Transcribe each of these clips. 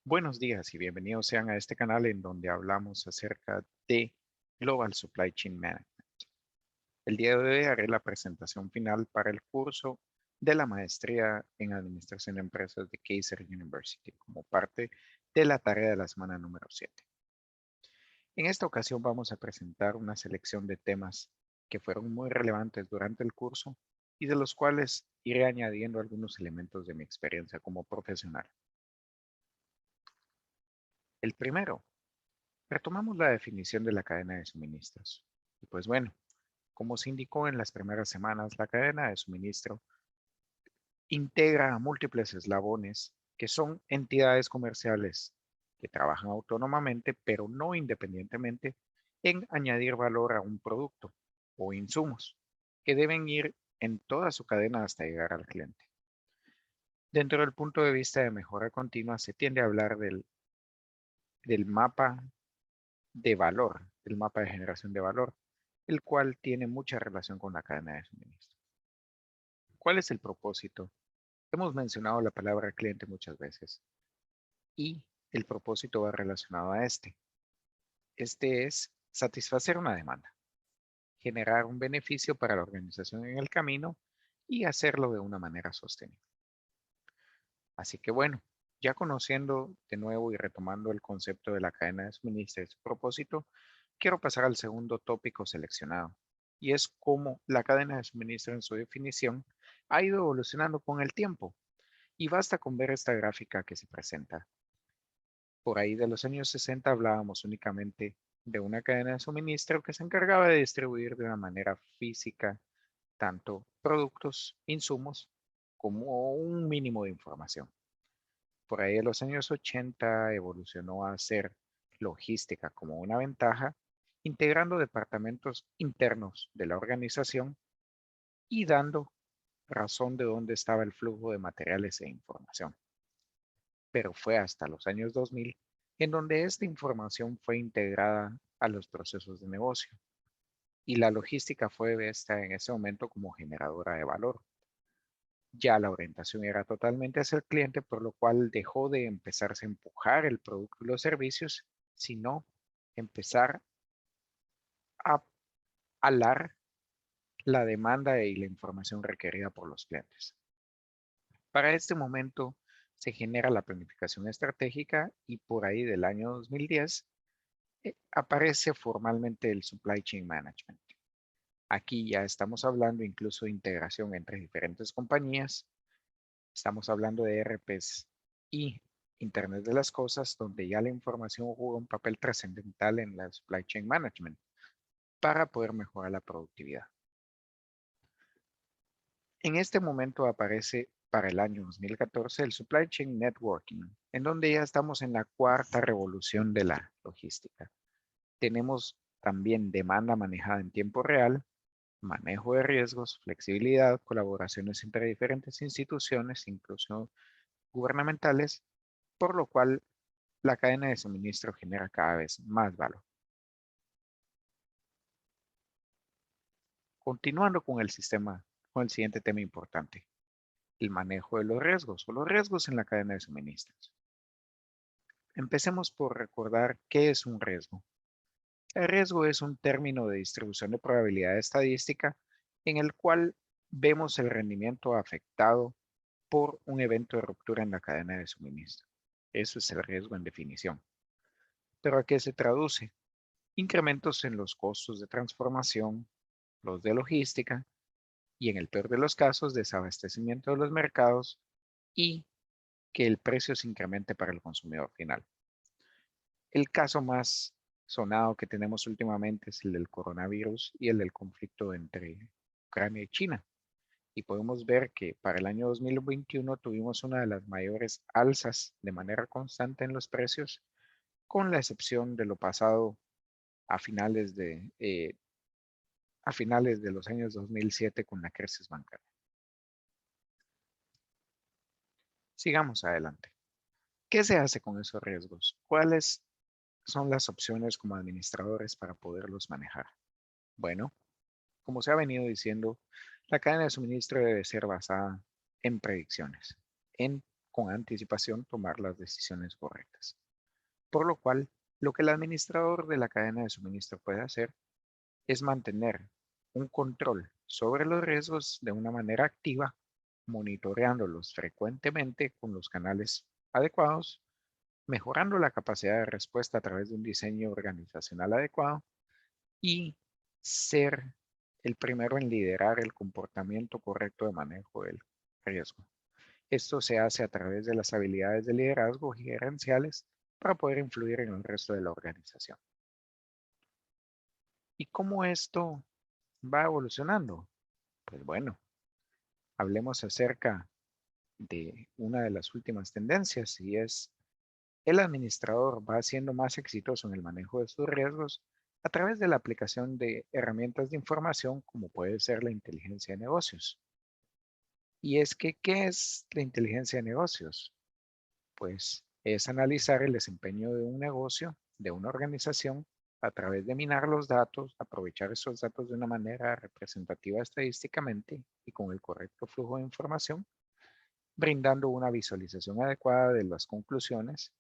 Buenos días y bienvenidos sean a este canal en donde hablamos acerca de Global Supply Chain Management. El día de hoy haré la presentación final para el curso de la maestría en Administración de Empresas de Kaiser University como parte de la tarea de la semana número 7. En esta ocasión vamos a presentar una selección de temas que fueron muy relevantes durante el curso y de los cuales iré añadiendo algunos elementos de mi experiencia como profesional. El primero, retomamos la definición de la cadena de suministros. Y pues bueno, como se indicó en las primeras semanas, la cadena de suministro integra a múltiples eslabones que son entidades comerciales que trabajan autónomamente, pero no independientemente, en añadir valor a un producto o insumos que deben ir en toda su cadena hasta llegar al cliente. Dentro del punto de vista de mejora continua, se tiende a hablar del mapa de valor, del mapa de generación de valor, el cual tiene mucha relación con la cadena de suministro. ¿Cuál es el propósito? Hemos mencionado la palabra cliente muchas veces y el propósito va relacionado a este. Este es satisfacer una demanda, generar un beneficio para la organización en el camino y hacerlo de una manera sostenible. Así que bueno, ya conociendo de nuevo y retomando el concepto de la cadena de suministro y su propósito, quiero pasar al segundo tópico seleccionado, y es cómo la cadena de suministro en su definición ha ido evolucionando con el tiempo. Y basta con ver esta gráfica que se presenta. Por ahí de los años 60 hablábamos únicamente de una cadena de suministro que se encargaba de distribuir de una manera física tanto productos, insumos, como un mínimo de información. Por ahí de los años 80 evolucionó a ser logística como una ventaja, integrando departamentos internos de la organización y dando razón de dónde estaba el flujo de materiales e información. Pero fue hasta los años 2000 en donde esta información fue integrada a los procesos de negocio y la logística fue vista en ese momento como generadora de valor. Ya la orientación era totalmente hacia el cliente, por lo cual dejó de empezarse a empujar el producto y los servicios, sino empezar a alar la demanda y la información requerida por los clientes. Para este momento se genera la planificación estratégica y por ahí del año 2010 aparece formalmente el Supply Chain Management. Aquí ya estamos hablando incluso de integración entre diferentes compañías. Estamos hablando de ERPs y Internet de las Cosas, donde ya la información juega un papel trascendental en la Supply Chain Management para poder mejorar la productividad. En este momento aparece para el año 2014 el Supply Chain Networking, en donde ya estamos en la cuarta revolución de la logística. Tenemos también demanda manejada en tiempo real, manejo de riesgos, flexibilidad, colaboraciones entre diferentes instituciones, incluso gubernamentales, por lo cual la cadena de suministro genera cada vez más valor. Continuando con el sistema, con el siguiente tema importante, el manejo de los riesgos o los riesgos en la cadena de suministros. Empecemos por recordar qué es un riesgo. El riesgo es un término de distribución de probabilidad estadística en el cual vemos el rendimiento afectado por un evento de ruptura en la cadena de suministro. Eso es el riesgo en definición. ¿Pero a qué se traduce? Incrementos en los costos de transformación, los de logística y en el peor de los casos, desabastecimiento de los mercados y que el precio se incremente para el consumidor final. El caso más sonado que tenemos últimamente es el del coronavirus y el del conflicto entre Ucrania y China. Y podemos ver que para el año 2021 tuvimos una de las mayores alzas de manera constante en los precios, con la excepción de lo pasado a finales de los años 2007 con la crisis bancaria. Sigamos adelante. ¿Qué se hace con esos riesgos? ¿Cuáles son las opciones como administradores para poderlos manejar? Bueno, como se ha venido diciendo, la cadena de suministro debe ser basada en predicciones, en con anticipación tomar las decisiones correctas. Por lo cual, lo que el administrador de la cadena de suministro puede hacer es mantener un control sobre los riesgos de una manera activa, monitoreándolos frecuentemente con los canales adecuados, mejorando la capacidad de respuesta a través de un diseño organizacional adecuado y ser el primero en liderar el comportamiento correcto de manejo del riesgo. Esto se hace a través de las habilidades de liderazgo gerenciales para poder influir en el resto de la organización. ¿Y cómo esto va evolucionando? Pues bueno, hablemos acerca de una de las últimas tendencias y es el administrador va siendo más exitoso en el manejo de sus riesgos a través de la aplicación de herramientas de información como puede ser la inteligencia de negocios. Y es que, ¿qué es la inteligencia de negocios? Pues es analizar el desempeño de un negocio, de una organización, a través de minar los datos, aprovechar esos datos de una manera representativa estadísticamente y con el correcto flujo de información, brindando una visualización adecuada de las conclusiones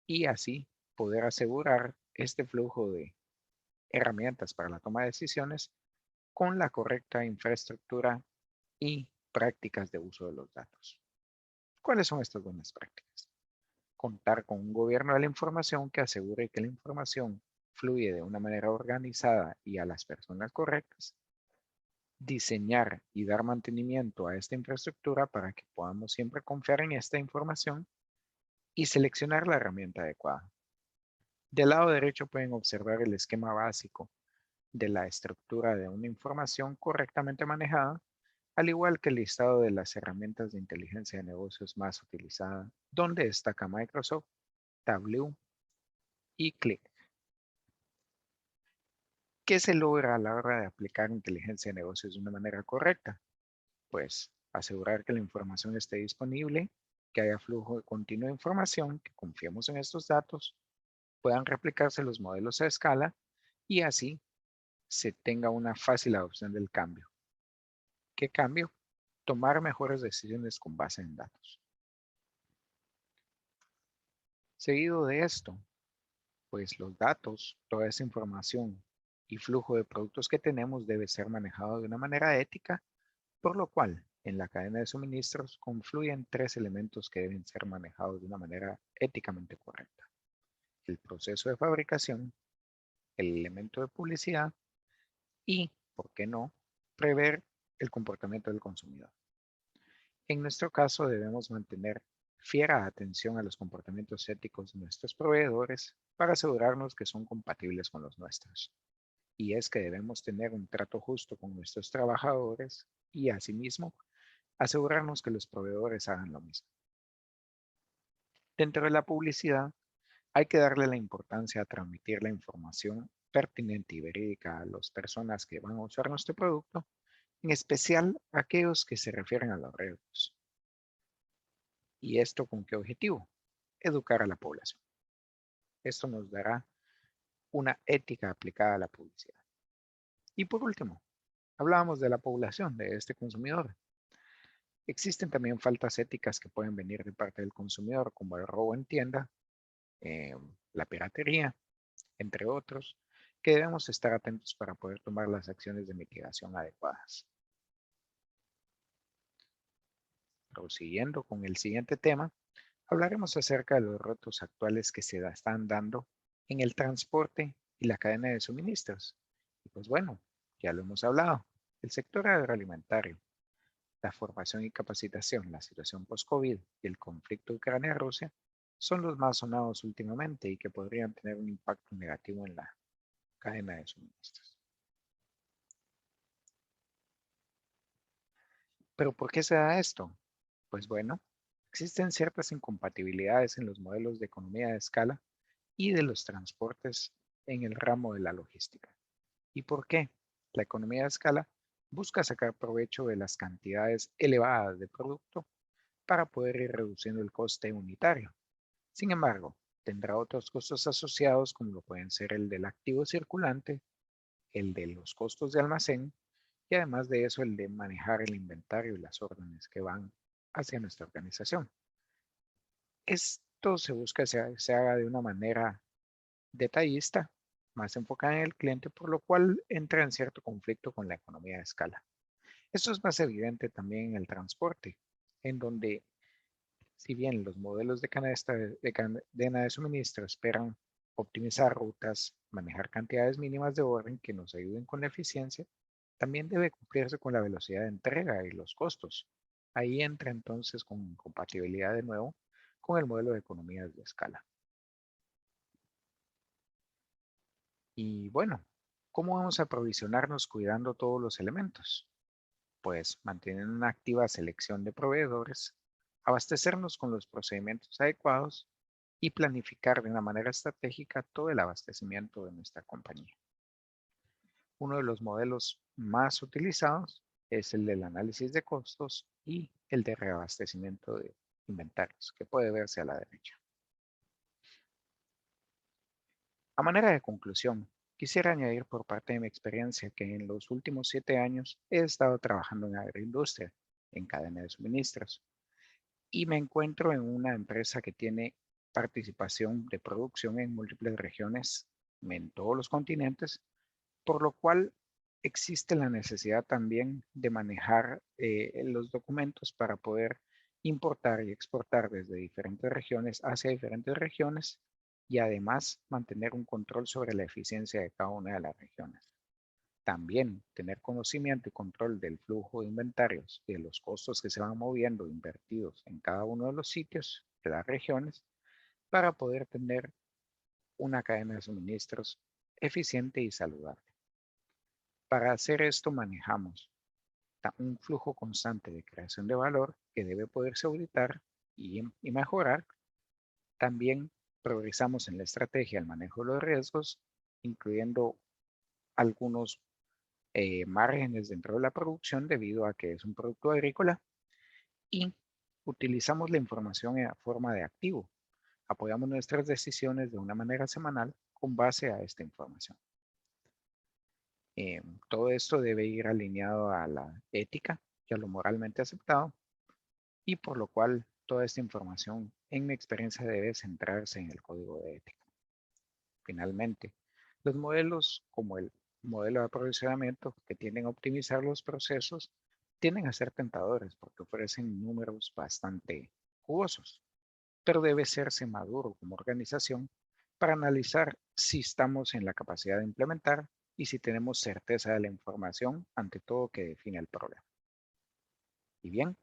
y así poder asegurar este flujo de herramientas para la toma de decisiones con la correcta infraestructura y prácticas de uso de los datos. ¿Cuáles son estas buenas prácticas? Contar con un gobierno de la información que asegure que la información fluye de una manera organizada y a las personas correctas, diseñar y dar mantenimiento a esta infraestructura para que podamos siempre confiar en esta información y seleccionar la herramienta adecuada. Del lado derecho pueden observar el esquema básico de la estructura de una información correctamente manejada, al igual que el listado de las herramientas de inteligencia de negocios más utilizadas, donde destaca Microsoft, Tableau y Qlik. ¿Qué se logra a la hora de aplicar inteligencia de negocios de una manera correcta? Pues asegurar que la información esté disponible, que haya flujo continuo de información, que confiemos en estos datos, puedan replicarse los modelos a escala y así se tenga una fácil adopción del cambio. ¿Qué cambio? Tomar mejores decisiones con base en datos. Seguido de esto, pues los datos, toda esa información y flujo de productos que tenemos debe ser manejado de una manera ética, por lo cual en la cadena de suministros confluyen tres elementos que deben ser manejados de una manera éticamente correcta. El proceso de fabricación, el elemento de publicidad y, ¿por qué no?, prever el comportamiento del consumidor. En nuestro caso debemos mantener fiera atención a los comportamientos éticos de nuestros proveedores para asegurarnos que son compatibles con los nuestros. Y es que debemos tener un trato justo con nuestros trabajadores y asimismo asegurarnos que los proveedores hagan lo mismo. Dentro de la publicidad hay que darle la importancia a transmitir la información pertinente y verídica a las personas que van a usar nuestro producto, en especial aquellos que se refieren a los riesgos. ¿Y esto con qué objetivo? Educar a la población. Esto nos dará una ética aplicada a la publicidad. Y por último, hablábamos de la población, de este consumidor. Existen también faltas éticas que pueden venir de parte del consumidor, como el robo en tienda, eh, la piratería, entre otros, que debemos estar atentos para poder tomar las acciones de mitigación adecuadas. Prosiguiendo con el siguiente tema, hablaremos acerca de los retos actuales que se están dando en el transporte y la cadena de suministros. Y pues bueno, ya lo hemos hablado, el sector agroalimentario, la formación y capacitación, la situación post-COVID y el conflicto Ucrania-Rusia son los más sonados últimamente y que podrían tener un impacto negativo en la cadena de suministros. ¿Pero por qué se da esto? Pues bueno, existen ciertas incompatibilidades en los modelos de economía de escala y de los transportes en el ramo de la logística. ¿Y por qué? La economía de escala busca sacar provecho de las cantidades elevadas de producto para poder ir reduciendo el coste unitario. Sin embargo, tendrá otros costos asociados como lo pueden ser el del activo circulante, el de los costos de almacén y además de eso el de manejar el inventario y las órdenes que van hacia nuestra organización. Esto se busca se haga de una manera detallista, más enfocada en el cliente, por lo cual entra en cierto conflicto con la economía de escala. Esto es más evidente también en el transporte, en donde si bien los modelos de cadena de suministro esperan optimizar rutas, manejar cantidades mínimas de orden que nos ayuden con la eficiencia, también debe cumplirse con la velocidad de entrega y los costos. Ahí entra entonces con compatibilidad de nuevo con el modelo de economías de escala. Y bueno, ¿cómo vamos a aprovisionarnos cuidando todos los elementos? Pues manteniendo una activa selección de proveedores, abastecernos con los procedimientos adecuados y planificar de una manera estratégica todo el abastecimiento de nuestra compañía. Uno de los modelos más utilizados es el del análisis de costos y el de reabastecimiento de inventarios, que puede verse a la derecha. A manera de conclusión, quisiera añadir por parte de mi experiencia que en los últimos 7 años he estado trabajando en agroindustria, en cadena de suministros, y me encuentro en una empresa que tiene participación de producción en múltiples regiones en todos los continentes, por lo cual existe la necesidad también de manejar los documentos para poder importar y exportar desde diferentes regiones hacia diferentes regiones y además mantener un control sobre la eficiencia de cada una de las regiones. También tener conocimiento y control del flujo de inventarios y de los costos que se van moviendo invertidos en cada uno de los sitios de las regiones para poder tener una cadena de suministros eficiente y saludable. Para hacer esto manejamos un flujo constante de creación de valor que debe poderse auditar y mejorar. También progresamos en la estrategia del manejo de los riesgos, incluyendo algunos márgenes dentro de la producción debido a que es un producto agrícola y utilizamos la información en forma de activo. Apoyamos nuestras decisiones de una manera semanal con base a esta información. Todo esto debe ir alineado a la ética y a lo moralmente aceptado y por lo cual toda esta información en mi experiencia debe centrarse en el código de ética. Finalmente, los modelos como el modelo de aprovisionamiento que tienden a optimizar los procesos tienden a ser tentadores porque ofrecen números bastante jugosos, pero debe serse maduro como organización para analizar si estamos en la capacidad de implementar y si tenemos certeza de la información ante todo que define el problema. Y bien,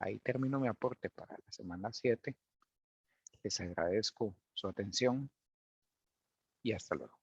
ahí termino mi aporte para la semana 7. Les agradezco su atención y hasta luego.